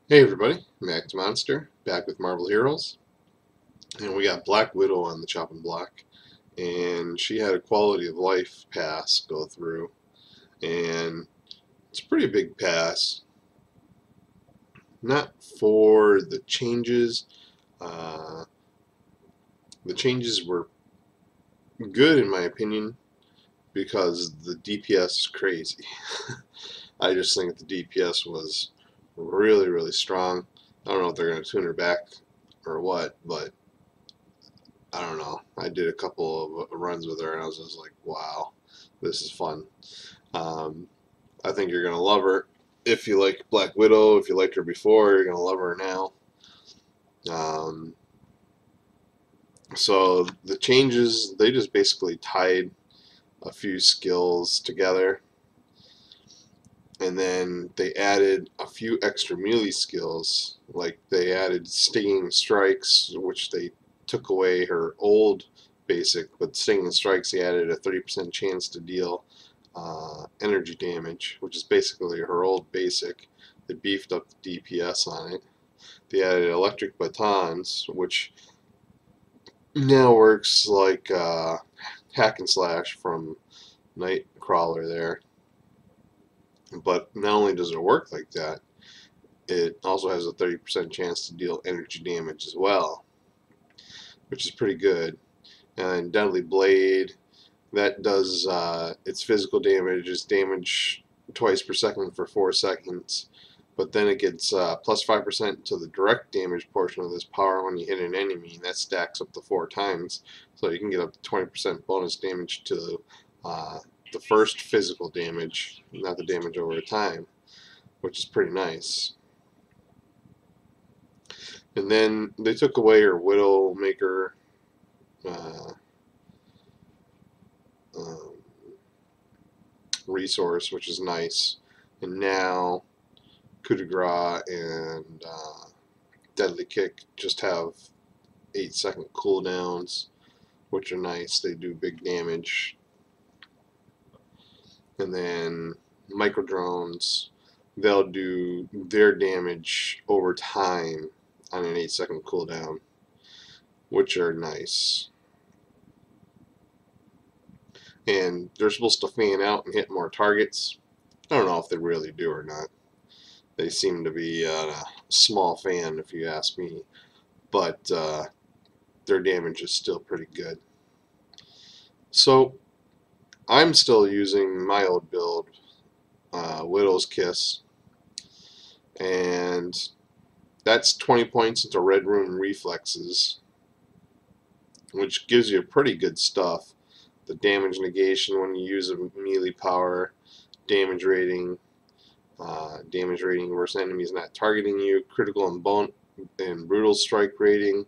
Hey everybody, Max Monster, back with Marvel Heroes, and we got Black Widow on the chopping block, and she had a quality of life pass go through, and it's a pretty big pass, not for the changes. uh, the changes were good in my opinion, because the DPS is crazy. I just think the DPS was really strong. I don't know if they're going to tune her back or what, but I don't know. I did a couple of runs with her, and I was just like, wow, this is fun. Um, I think you're going to love her. If you like Black Widow, if you liked her before, you're going to love her now. Um, so the changes, they just basically tied a few skills together, and then they added a few extra melee skills. Like they added stinging strikes, which they took away her old basic, but stinging strikes, they added a 30% chance to deal energy damage, which is basically her old basic. They beefed up the DPS on it. They added electric batons, which now works like hack and slash from Nightcrawler there. But not only does it work like that, it also has a 30% chance to deal energy damage as well, which is pretty good. And Deadly Blade, that does its physical damage, its damage twice per second for 4 seconds, but then it gets plus 5% to the direct damage portion of this power when you hit an enemy, and that stacks up to 4 times, so you can get up to 20% bonus damage to uh, the first physical damage, not the damage over time, which is pretty nice. And then they took away her Widowmaker uh, um, resource, which is nice. And now coup de grace and deadly kick just have 8-second cooldowns, which are nice. They do big damage. And then micro drones, they'll do their damage over time on an 8-second cooldown, which are nice. And they're supposed to fan out and hit more targets. I don't know if they really do or not. They seem to be a small fan, if you ask me, but their damage is still pretty good. So I'm still using my old build, Widow's Kiss, and that's 20 points into Red Room Reflexes, which gives you pretty good stuff. The damage negation when you use a melee power, damage rating, versus enemies not targeting you, critical and brutal strike rating,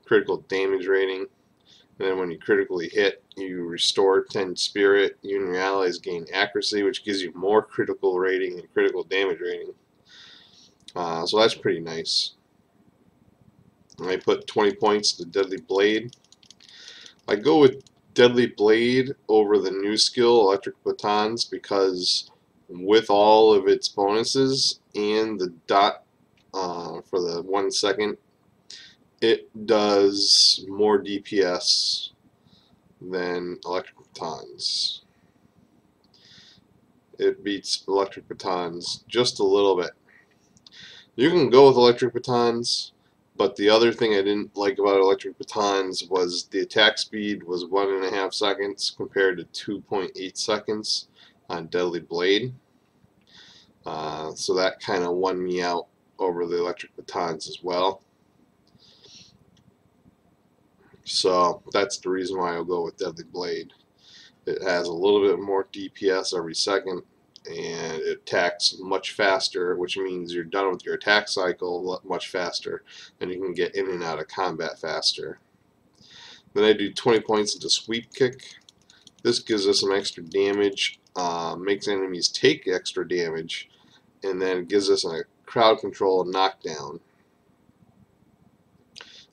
critical damage rating, and then when you critically hit, you restore 10 spirit. You and your allies gain accuracy, which gives you more critical rating and critical damage rating. So that's pretty nice. I put 20 points to Deadly Blade. I go with Deadly Blade over the new skill, Electric Batons, because with all of its bonuses and the dot for the 1 second, it does more DPS than Electric Batons. It beats Electric Batons just a little bit. You can go with Electric Batons, but the other thing I didn't like about Electric Batons was the attack speed was 1.5 seconds compared to 2.8 seconds on Deadly Blade. So that kind of won me out over the Electric Batons as well. So that's the reason why I'll go with Deadly Blade. It has a little bit more DPS every second, and it attacks much faster, which means you're done with your attack cycle much faster, and you can get in and out of combat faster. Then I do 20 points into Sweep Kick. This gives us some extra damage, makes enemies take extra damage, and then it gives us a crowd control knockdown,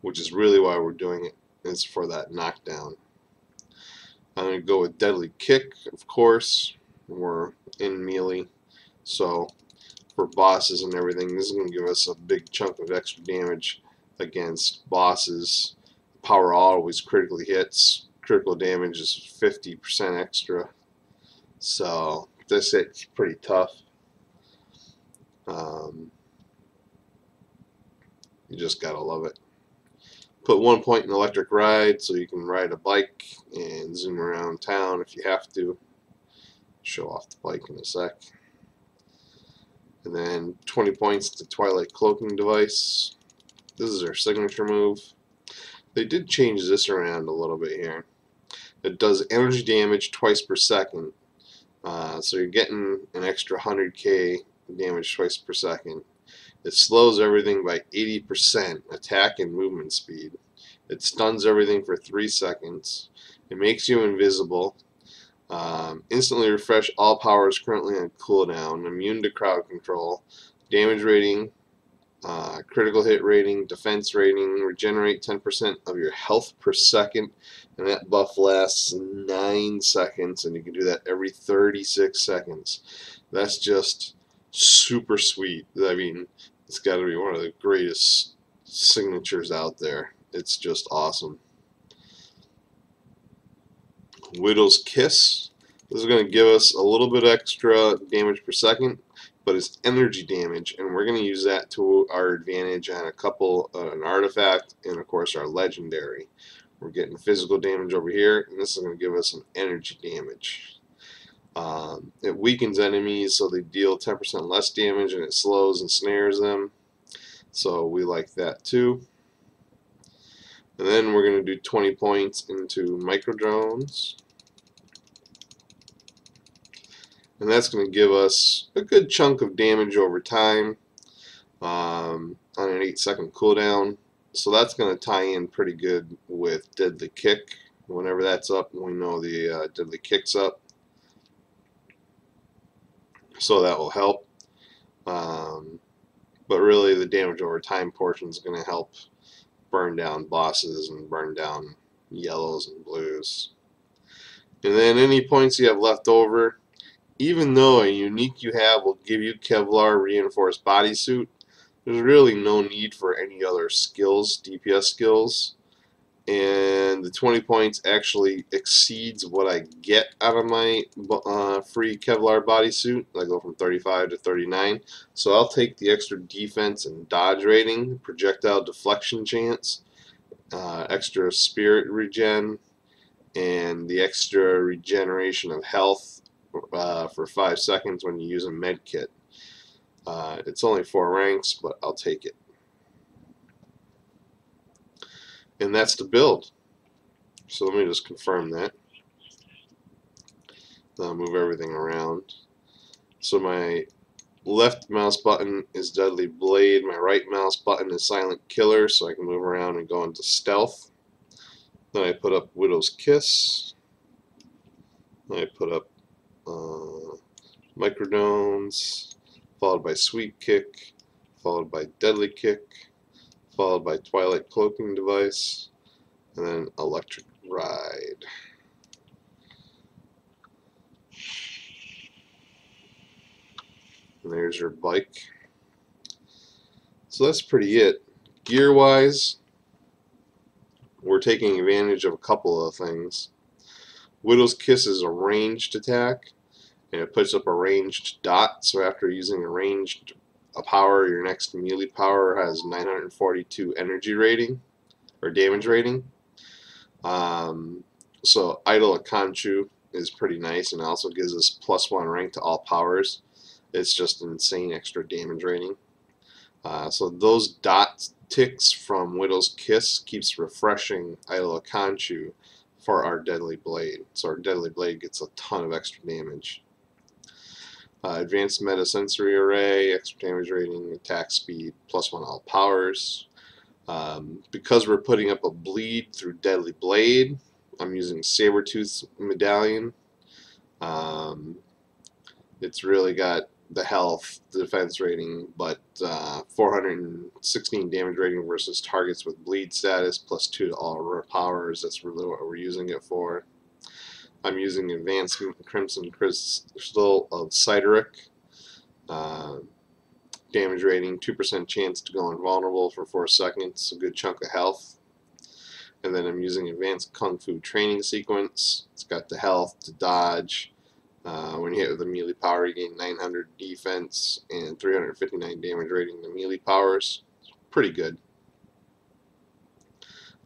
which is really why we're doing it, is for that knockdown. I'm going to go with Deadly Kick, of course. We're in melee, so for bosses and everything. This is going to give us a big chunk of extra damage against bosses. Power always critically hits. Critical damage is 50% extra. So this hit's pretty tough. You just gotta love it. Put 1 point in electric ride so you can ride a bike and zoom around town if you have to. Show off the bike in a sec. And then 20 points to Twilight cloaking device. This is our signature move. They did change this around a little bit here. It does energy damage twice per second. So you're getting an extra 100k damage twice per second. It slows everything by 80% attack and movement speed. It stuns everything for 3 seconds. It makes you invisible. Instantly refresh all powers currently on cooldown. Immune to crowd control. Damage rating, critical hit rating, defense rating. Regenerate 10% of your health per second. And that buff lasts 9 seconds. And you can do that every 36 seconds. That's just super sweet. I mean, it's got to be one of the greatest signatures out there. It's just awesome. Widow's Kiss. This is going to give us a little bit extra damage per second, but it's energy damage, and we're going to use that to our advantage on a couple, an artifact, and of course our legendary. We're getting physical damage over here, and this is going to give us some energy damage. It weakens enemies so they deal 10% less damage, and it slows and snares them. So we like that too. And then we're going to do 20 points into micro drones. And that's going to give us a good chunk of damage over time on an 8-second cooldown. So that's going to tie in pretty good with Deadly Kick. Whenever that's up, we know the Deadly Kick's up. So that will help. But really the damage over time portion is going to help burn down bosses and burn down yellows and blues. And then any points you have left over, even though a unique you have will give you Kevlar reinforced bodysuit, there's really no need for any other skills, DPS skills. And the 20 points actually exceeds what I get out of my free Kevlar bodysuit. I go from 35 to 39. So I'll take the extra defense and dodge rating, projectile deflection chance, extra spirit regen, and the extra regeneration of health for 5 seconds when you use a med kit. It's only 4 ranks, but I'll take it. And that's the build. So let me just confirm that. Then I'll move everything around. So my left mouse button is Deadly Blade. My right mouse button is Silent Killer, so I can move around and go into stealth. Then I put up Widow's Kiss. Then I put up Microdrones, followed by Sweet Kick, followed by Deadly Kick, followed by Twilight Cloaking Device, and then Electric Ride. And there's your bike. So that's pretty it. Gear wise, we're taking advantage of a couple of things. Widow's Kiss is a ranged attack, and it puts up a ranged dot, so after using a power, your next melee power has 942 energy rating, or damage rating. So Idol Akanchu is pretty nice, and also gives us +1 rank to all powers. It's just an insane extra damage rating. So those dot ticks from Widow's Kiss keeps refreshing Idol Akanchu for our Deadly Blade. So our Deadly Blade gets a ton of extra damage. Advanced Meta Sensory Array, extra damage rating, attack speed, +1 all powers. Because we're putting up a bleed through Deadly Blade, I'm using Sabertooth's Medallion. It's really got the health, the defense rating, but 416 damage rating versus targets with bleed status, +2 to all powers. That's really what we're using it for. I'm using Advanced Crimson Crystal of Sideric. damage rating, 2% chance to go invulnerable for 4 seconds, a good chunk of health. And then I'm using advanced kung fu training sequence. It's got the health to dodge. When you hit with a melee power, you gain 900 defense and 359 damage rating to melee powers. It's pretty good.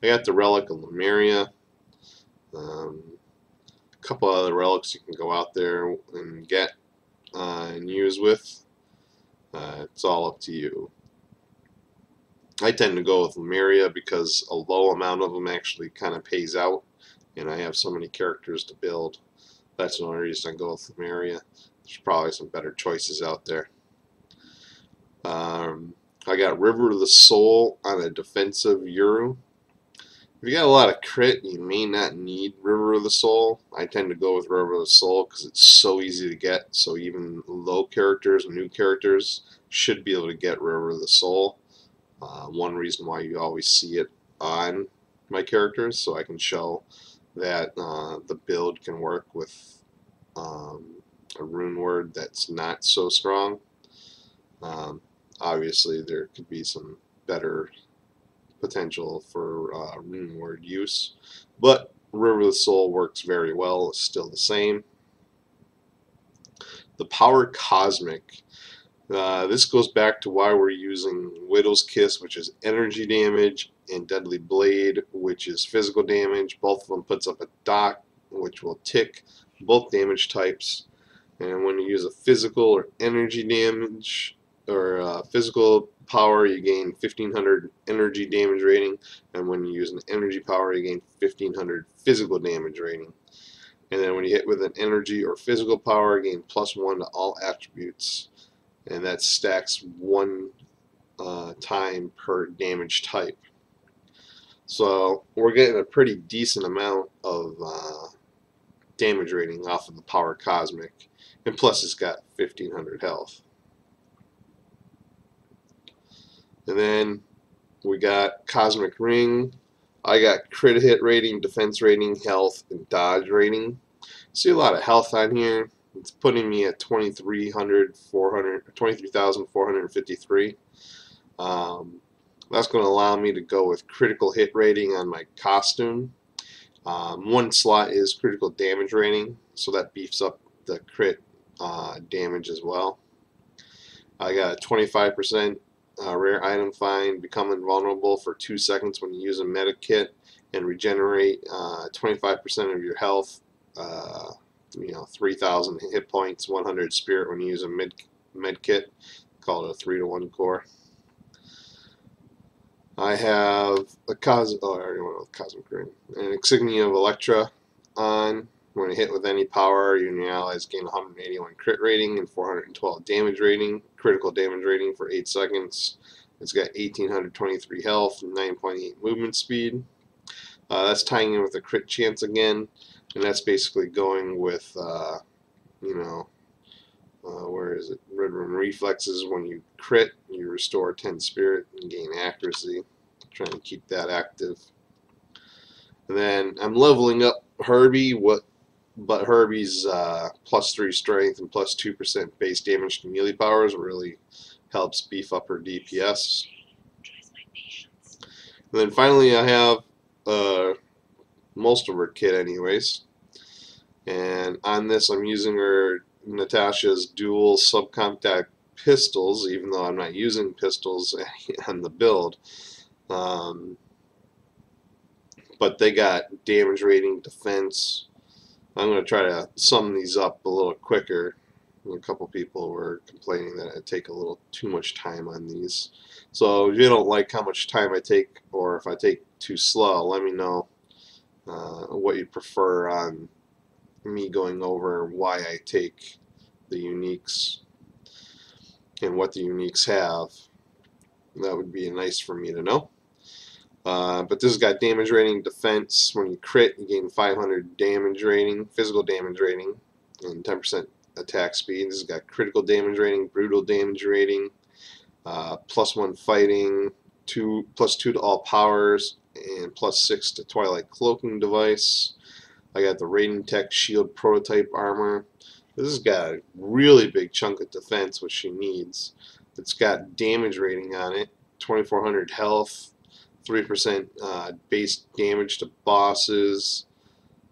I got the relic of Lemuria. A couple other relics you can go out there and get and use with. It's all up to you. I tend to go with Lemuria because a low amount of them actually kind of pays out, and I have so many characters to build. That's the only reason I go with Lemuria. There's probably some better choices out there. I got River of the Soul on a defensive Uru. If you got a lot of crit, you may not need River of the Soul. I tend to go with River of the Soul because it's so easy to get, so even low characters, new characters, should be able to get River of the Soul. One reason why you always see it on my characters, so I can show that the build can work with a rune word that's not so strong. Obviously, there could be some better potential for rune word use, but River of the Soul works very well. It's still the same. The Power Cosmic. This goes back to why we're using Widow's Kiss, which is energy damage, and Deadly Blade, which is physical damage. Both of them puts up a dot, which will tick both damage types. And when you use a physical or energy damage, or physical power, you gain 1500 energy damage rating, and when you use an energy power, you gain 1500 physical damage rating. And then when you hit with an energy or physical power, you gain +1 to all attributes, and that stacks 1 time per damage type. So we're getting a pretty decent amount of damage rating off of the Power Cosmic, and plus it's got 1500 health. And then we got Cosmic Ring. I got crit hit rating, defense rating, health, and dodge rating. See a lot of health on here. It's putting me at 23,453. That's going to allow me to go with critical hit rating on my costume. One slot is critical damage rating, so that beefs up the crit damage as well. I got a 25% rare item find, become invulnerable for 2 seconds when you use a meta kit, and regenerate 25% of your health, 3,000 hit points, 100 spirit when you use a med kit. Call it a 3-to-1 core. I have a Cosmic Ring, an Insignia of Electra on. When you hit with any power, you and your allies gain 181 crit rating and 412 damage rating, critical damage rating for 8 seconds. It's got 1,823 health and 9.8 movement speed. That's tying in with a crit chance again, and that's basically going with, where is it? Red Room Reflexes. When you crit, you restore 10 spirit and gain accuracy. Trying to keep that active. And then I'm leveling up Herbie. But Herbie's +3 strength and +2% base damage to melee powers really helps beef up her DPS. And then finally I have most of her kit anyways. And on this I'm using her Natasha's dual subcompact pistols, even though I'm not using pistols on the build. But they got damage rating, defense. I'm going to try to sum these up a little quicker. A couple people were complaining that I take a little too much time on these. So if you don't like how much time I take, or if I take too slow, let me know what you prefer on me going over why I take the uniques and what the uniques have. That would be nice for me to know. But this has got damage rating, defense. When you crit, you gain 500 damage rating, physical damage rating, and 10% attack speed. This has got critical damage rating, brutal damage rating, +1 fighting, +2 to all powers, and +6 to Twilight Cloaking device. I got the Raiden Tech Shield prototype armor. This has got a really big chunk of defense, which she needs. It's got damage rating on it, 2400 health, 3% base damage to bosses.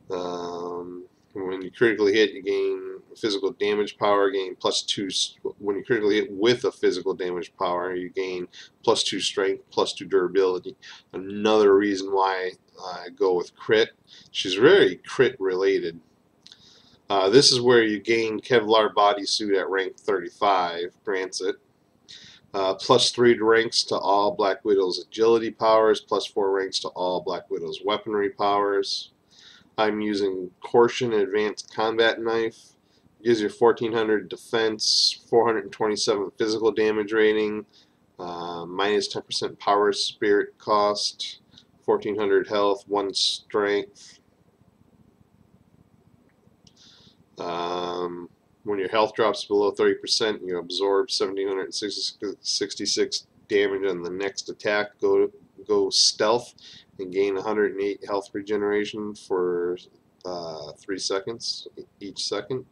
When you critically hit, you gain physical damage power, gain +2. When you critically hit with a physical damage power, you gain +2 strength, +2 durability. Another reason why I go with crit. She's very crit related. This is where you gain Kevlar bodysuit at rank 35, grants it. +3 ranks to all Black Widow's agility powers, +4 ranks to all Black Widow's weaponry powers. I'm using Caution Advanced Combat Knife. Gives you 1400 defense, 427 physical damage rating, -10% power spirit cost, 1400 health, 1 strength. When your health drops below 30%, you absorb 1766 damage on the next attack. Go stealth and gain 108 health regeneration for 3 seconds each second.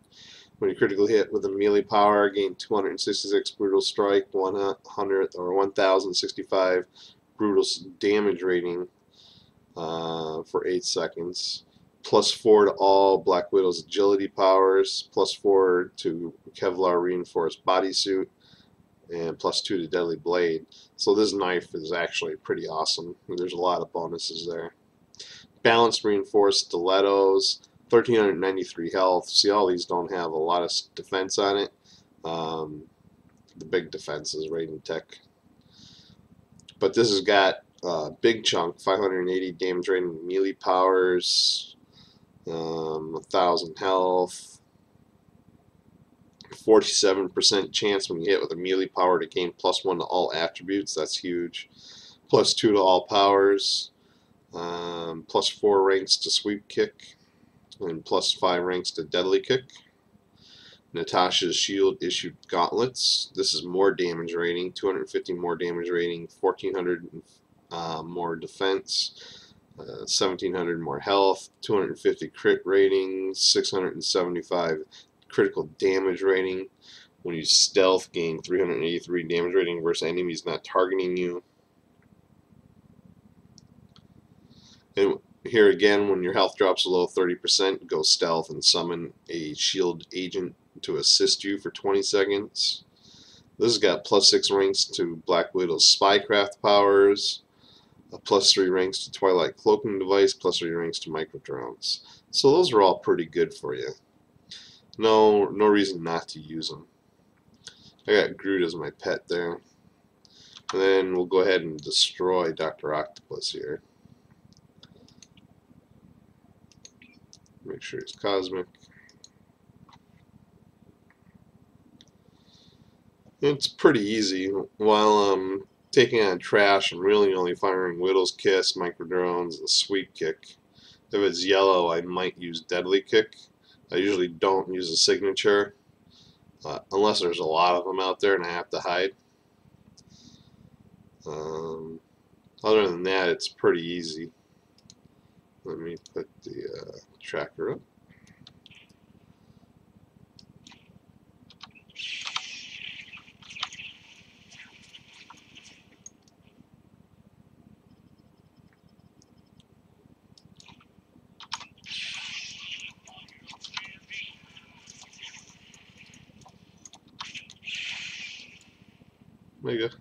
When you critically hit with a melee power, gain 266 brutal strike, 100 or 1065 brutal damage rating for 8 seconds. +4 to all Black Widow's agility powers, +4 to Kevlar reinforced bodysuit, and +2 to deadly blade. So this knife is actually pretty awesome. There's a lot of bonuses there. Balanced reinforced stilettos, 1393 health. See, all these don't have a lot of defense on it. The big defense is rating tech. But this has got big chunk, 580 damage rating, melee powers, 1000 health, 47% chance when you hit with a melee power to gain +1 to all attributes. That's huge. +2 to all powers, +4 ranks to sweep kick, and +5 ranks to deadly kick. Natasha's shield issued gauntlets. This is more damage rating, 250 more damage rating, 1400 more defense. 1700 more health, 250 crit rating, 675 critical damage rating. When you stealth, gain 383 damage rating versus enemies not targeting you. And here again, when your health drops below 30%, go stealth and summon a shield agent to assist you for 20 seconds. This has got +6 ranks to Black Widow's spycraft powers, +3 ranks to Twilight cloaking device, +3 ranks to micro drones. So those are all pretty good for you. No reason not to use them. I got Groot as my pet there. And then we'll go ahead and destroy Dr. Octopus here. Make sure he's cosmic. It's pretty easy. While I'm taking on trash, I'm really only firing Widow's Kiss, micro drones, and sweep kick. If it's yellow, I might use deadly kick. I usually don't use a signature unless there's a lot of them out there and I have to hide. Other than that, it's pretty easy. Let me put the tracker up. There you go.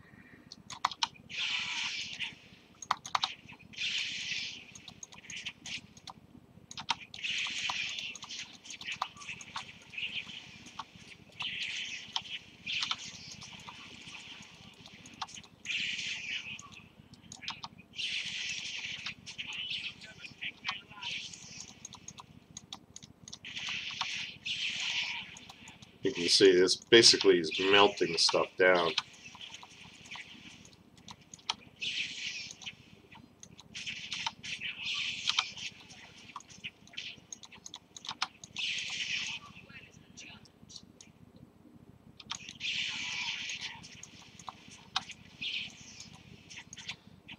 You can see this basically is melting stuff down.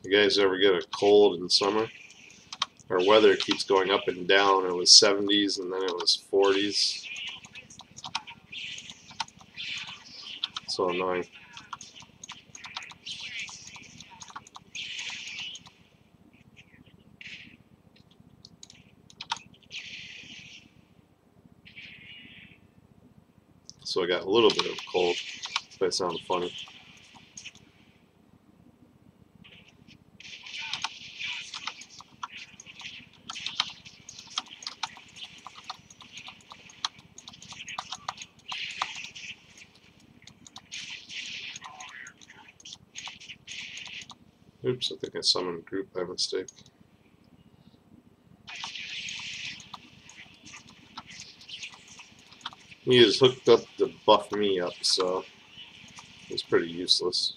You guys ever get a cold in summer? Our weather keeps going up and down. It was 70s and then it was 40s. So annoying. so I got a little bit of cold. That sounded funny. Oops, I think I summoned group by mistake. He is hooked up to buff me up, so it's pretty useless.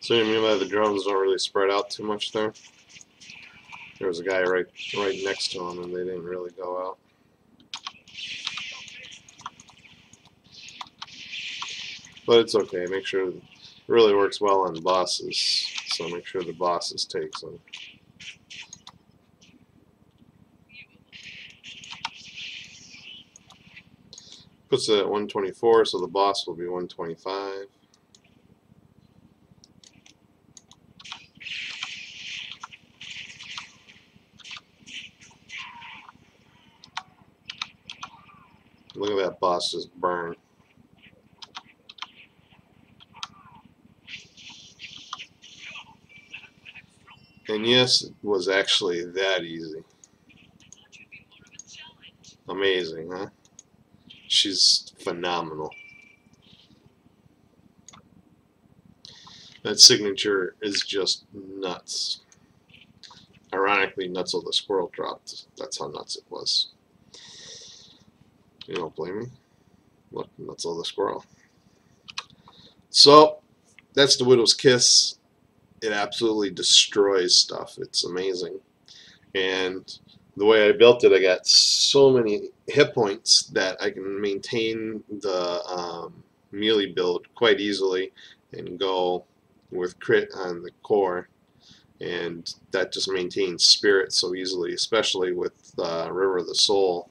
So you mean by the drones don't really spread out too much there? There was a guy right next to him, and they didn't really go out. But it's okay. Make sure it really works well on bosses, so make sure the bosses take some. Puts it at 124, so the boss will be 125. Look at that boss just burn. And yes, it was actually that easy. Amazing, huh? She's phenomenal. That signature is just nuts. Ironically, Nutzel the squirrel dropped. That's how nuts it was. You don't blame me. Look, Nutzel the squirrel. So, that's the Widow's Kiss. It absolutely destroys stuff. It's amazing. And the way I built it, I got so many hit points that I can maintain the melee build quite easily and go with crit on the core, and that just maintains spirit so easily, especially with River of the Soul,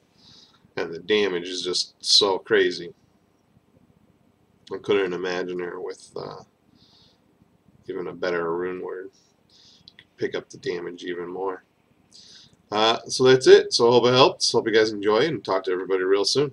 and the damage is just so crazy. I couldn't imagine her with even a better rune word. Pick up the damage even more. So that's it. So I hope it helped. Hope you guys enjoy, and talk to everybody real soon.